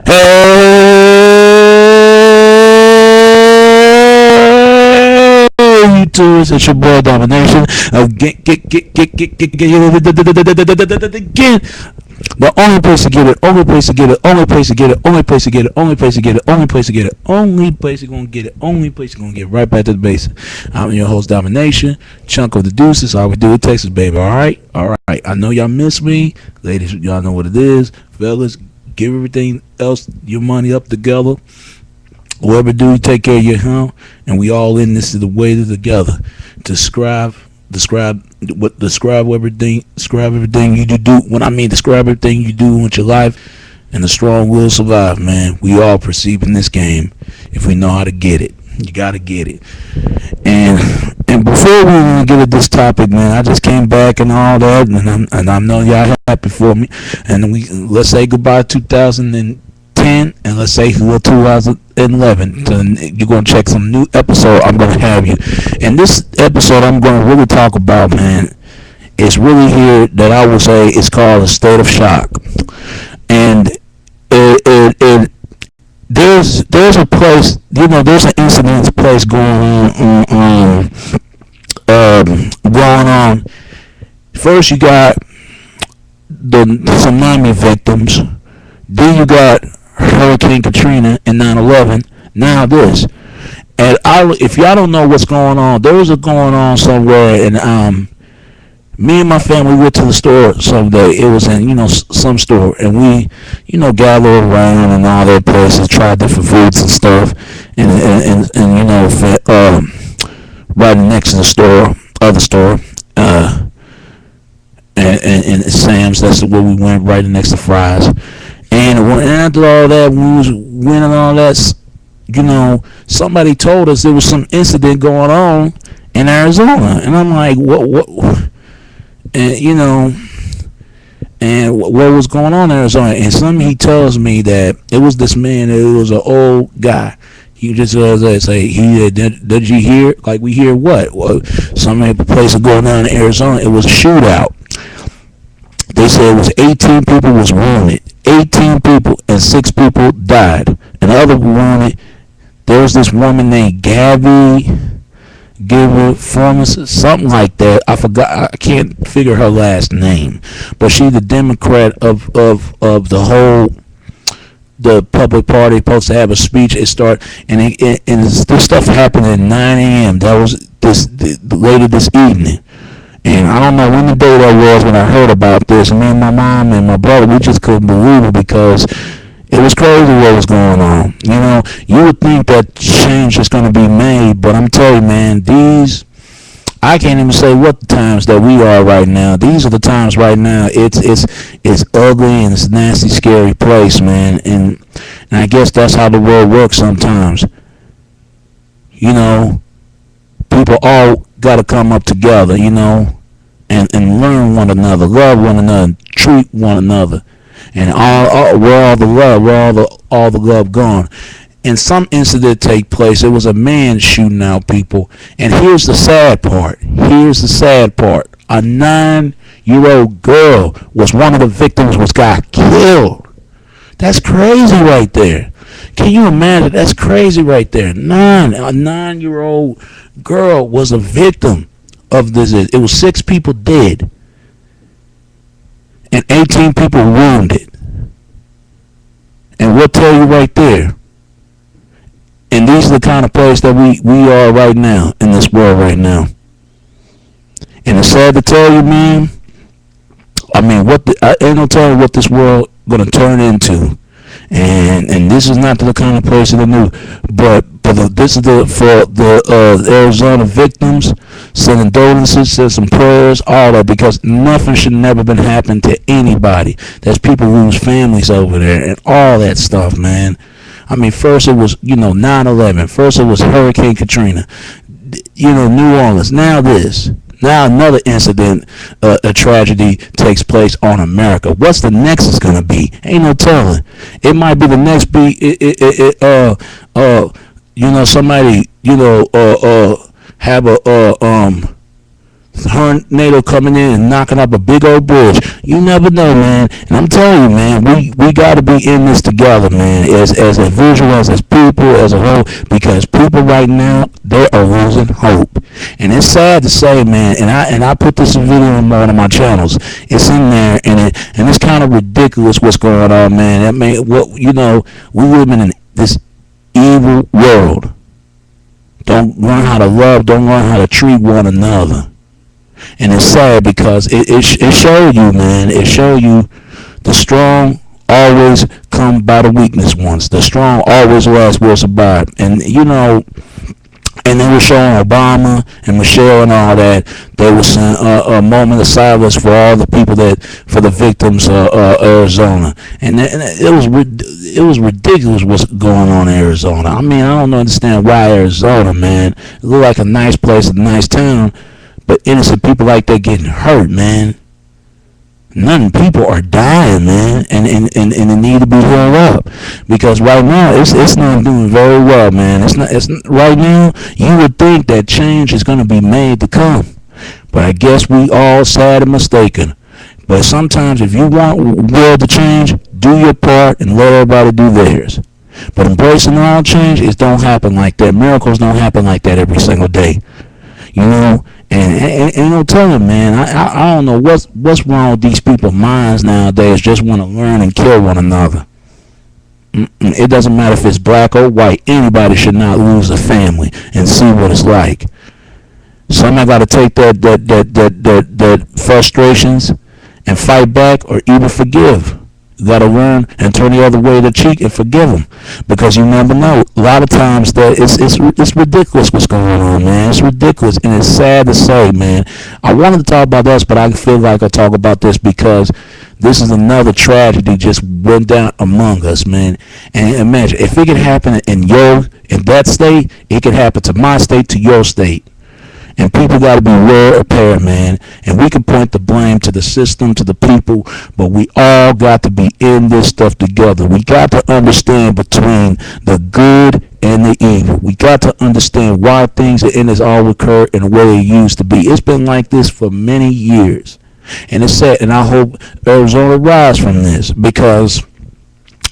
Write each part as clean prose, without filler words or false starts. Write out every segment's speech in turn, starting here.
Hey, YouTubers, it's your boy Domination. Get the only place to get it, only place to get it, only place to get it, only place to get it, only place to get it, only place to get it, only place you're gonna get it, only place you're gonna get right back to the basics. I'm your host Domination, chunk of the deuces. All we do in Texas, baby. All right. I know y'all miss me, ladies. Y'all know what it is, fellas. Give everything else your money up together. Whoever do, take care of your home, and we all in this the way together. Describe everything you do. When I mean describe everything you do with your life, and the strong will survive, man. We all perceiving this game if we know how to get it. You gotta get it. And before we even get at this topic, man, I just came back and all that, and I know y'all happy for me. And let's say goodbye 2010, and let's say 2011. You're gonna check some new episode I'm gonna have you. And this episode I'm gonna really talk about, man, it's really here that I will say it's called a state of shock. And there's a place, there's an incident place going on. First, you got the tsunami victims. Then you got Hurricane Katrina and 9/11. Now this, and if y'all don't know what's going on, there was a going on somewhere, and me and my family went to the store someday. It was in some store, and we gathered around and all that places, tried different foods and stuff, and right next to the store, other store, and Sam's. That's where we went, right next to Fry's. And after all that, when we was winning all that, somebody told us there was some incident going on in Arizona, and I'm like, what? And what was going on in Arizona? And he tells me that it was this man. It was an old guy. He just say, did you hear? Like, we hear what? Well, some place going on in Arizona. It was a shootout. They said it was 18 people was wounded. 18 people, and 6 people died. And the other wounded, there was this woman named Gabby Formas, something like that. I forgot. I can't figure her last name. But she's the Democrat of the public party, supposed to have a speech. It started, and this stuff happened at 9 a.m. That was later this evening. And I don't know when the day that was when I heard about this. Me and my mom and my brother, we just couldn't believe it because it was crazy what was going on. You would think that change is going to be made, but I'm telling you, man, I can't even say what the times that we are right now. These are the times right now. It's ugly and it's a nasty, scary place, man. And I guess that's how the world works sometimes. People all got to come up together, and learn one another, love one another, treat one another, and where all the love gone. And some incident take place. It was a man shooting out people, and here's the sad part. A 9-year-old girl was one of the victims. Got killed. That's crazy right there. Can you imagine? That's crazy right there. A 9-year-old girl was a victim of this. It was 6 people dead and 18 people wounded. And we'll tell you right there. And these are the kind of place that we are right now in this world right now. And it's sad to tell you, man. I mean, I ain't no telling what this world gonna turn into. And this is not the kind of place that I knew, but this is for the Arizona victims, sending condolences, send some prayers, all that, because nothing should never been happen to anybody. There's people whose families over there and all that stuff, man. I mean, first it was 9/11, first it was Hurricane Katrina, New Orleans. Now another incident, a tragedy takes place on America. What's the next is gonna be? Ain't no telling. It might be the next somebody have tornado coming in and knocking up a big old bridge. You never know, man. And I'm telling you, man, we got to be in this together, man, as a visual, as people, as a whole, because people right now, they are losing hope. And it's sad to say, man, and I put this video on one of my channels. It's in there, and it's kind of ridiculous what's going on, man. I mean, we live in this evil world. Don't learn how to love, don't learn how to treat one another. And it's sad because it showed you, man. It showed you the strong always come by the weakness ones. The strong always last will survive. And and they were showing Obama and Michelle and all that. They were saying a moment of silence for all the people for the victims of Arizona. And it was ridiculous what's going on in Arizona. I mean, I don't understand why Arizona, man. It looked like a nice place, a nice town. But innocent people like that getting hurt, man. None people are dying, man, and they need to be healed up, because right now it's not doing very well, man. It's right now. You would think that change is going to be made to come, but I guess we all sad and mistaken. But sometimes if you want world to change, do your part and let everybody do theirs. But embracing all change, it don't happen like that. Miracles don't happen like that every single day. And no telling, man. I don't know what's wrong with these people's minds nowadays. Just want to learn and kill one another. It doesn't matter if it's black or white. Anybody should not lose a family and see what it's like. Somebody got to take that frustrations and fight back, or even forgive. You got to learn and turn the other way the cheek and forgive them, because you never know. A lot of times that it's ridiculous what's going on, man. It's ridiculous, and it's sad to say, man. I wanted to talk about this, but I feel like I'll talk about this because this is another tragedy just went down among us, man. And imagine if it could happen in that state, it could happen to my state, to your state. And people got to be well prepared, man. And we can point the blame to the system, to the people, but we all got to be in this stuff together. We got to understand between the good and the evil. We got to understand why things in this all occur in the way it used to be. It's been like this for many years. And it's sad, and I hope Arizona rise from this, because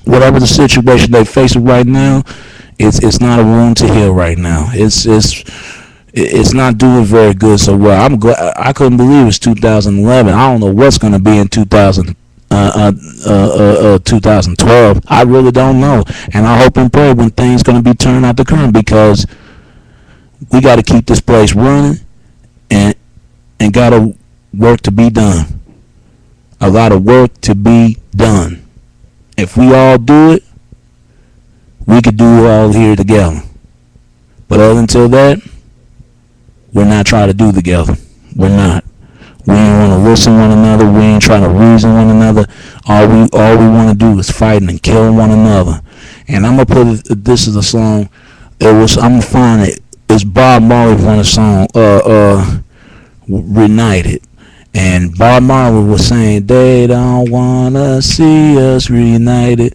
whatever the situation they facing right now, it's not a room to heal right now. It's not doing very good. So well, I'm glad. I couldn't believe it's 2011. I don't know what's going to be in 2012. I really don't know. And I hope and pray when things going to be turned out the current, because we got to keep this place running, and got to work to be done. A lot of work to be done. If we all do it, we could do it all here together. But until that, we're not trying to do together. We're not. We ain't want to listen to one another. We ain't trying to reason one another. All we want to do is fight and kill one another. And I'm gonna put it. This is a song. I'm gonna find it. It's Bob Marley won a song. Reunited. And Bob Marley was saying they don't wanna see us reunited.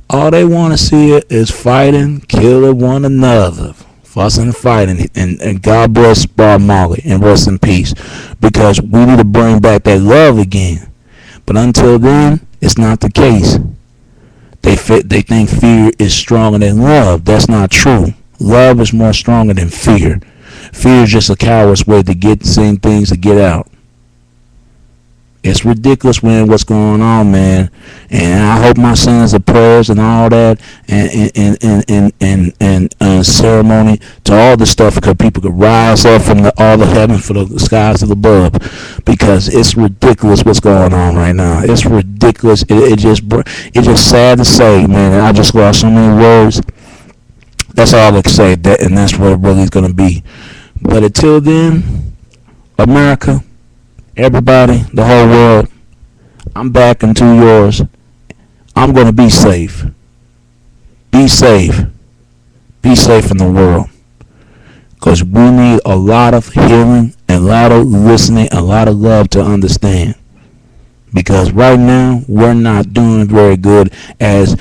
All they wanna see is fighting, killing one another. Fussing and fighting, and God bless Bob Marley and rest in peace, because we need to bring back that love again. But until then, it's not the case. They think fear is stronger than love. That's not true. Love is more stronger than fear. Fear is just a coward's way to get seeing things to get out. It's ridiculous, man, what's going on, man. And I hope my sons of prayers and all that, and ceremony to all the stuff, because people could rise up from all the heaven for the skies of above, because it's ridiculous what's going on right now. It's ridiculous. It's just sad to say, man. And I just lost so many words. That's all I can say. And that's what it really is going to be. But until then, America, everybody, the whole world, I'm back into yours. I'm going to be safe. Be safe. Be safe in the world. Because we need a lot of healing, and a lot of listening, a lot of love to understand. Because right now, we're not doing very good as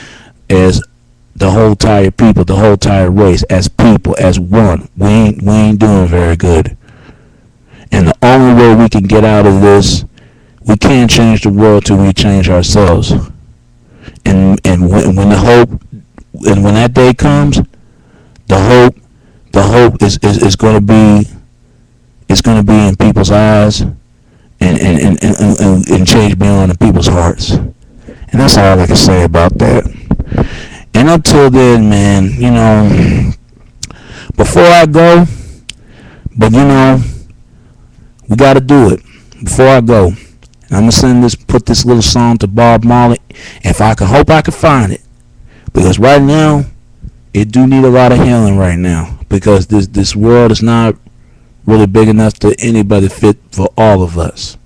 the whole entire people, the whole entire race, as people, as one. We ain't doing very good. And the only way we can get out of this, we can't change the world till we change ourselves. And when the hope, and when that day comes, the hope is going to be, it's going to be in people's eyes, and change beyond in people's hearts. And that's all I can say about that. And until then, man, before I go, but we got to do it before I go. And I'm gonna put this little song to Bob Marley. If I can, hope I can find it, because right now it do need a lot of healing right now, because this world is not really big enough to anybody fit for all of us.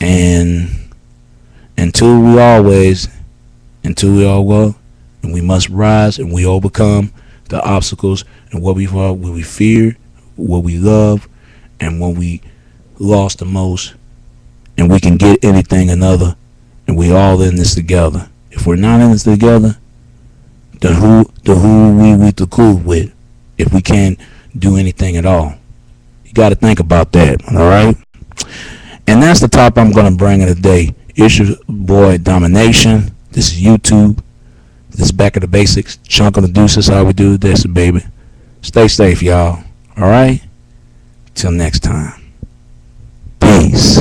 And until we all will, and we must rise, and we overcome the obstacles and what we fear, what we love, and what we lost the most, and we can get anything another, and we all in this together. If we're not in this together, then who we to cool with if we can't do anything at all? You got to think about that, all right? And that's the top I'm going to bring in today. It's your boy Domination. This is YouTube. This is Back of the Basics. Chunk of the Deuces. How we do this, baby. Stay safe, y'all. All right? Till next time. Peace.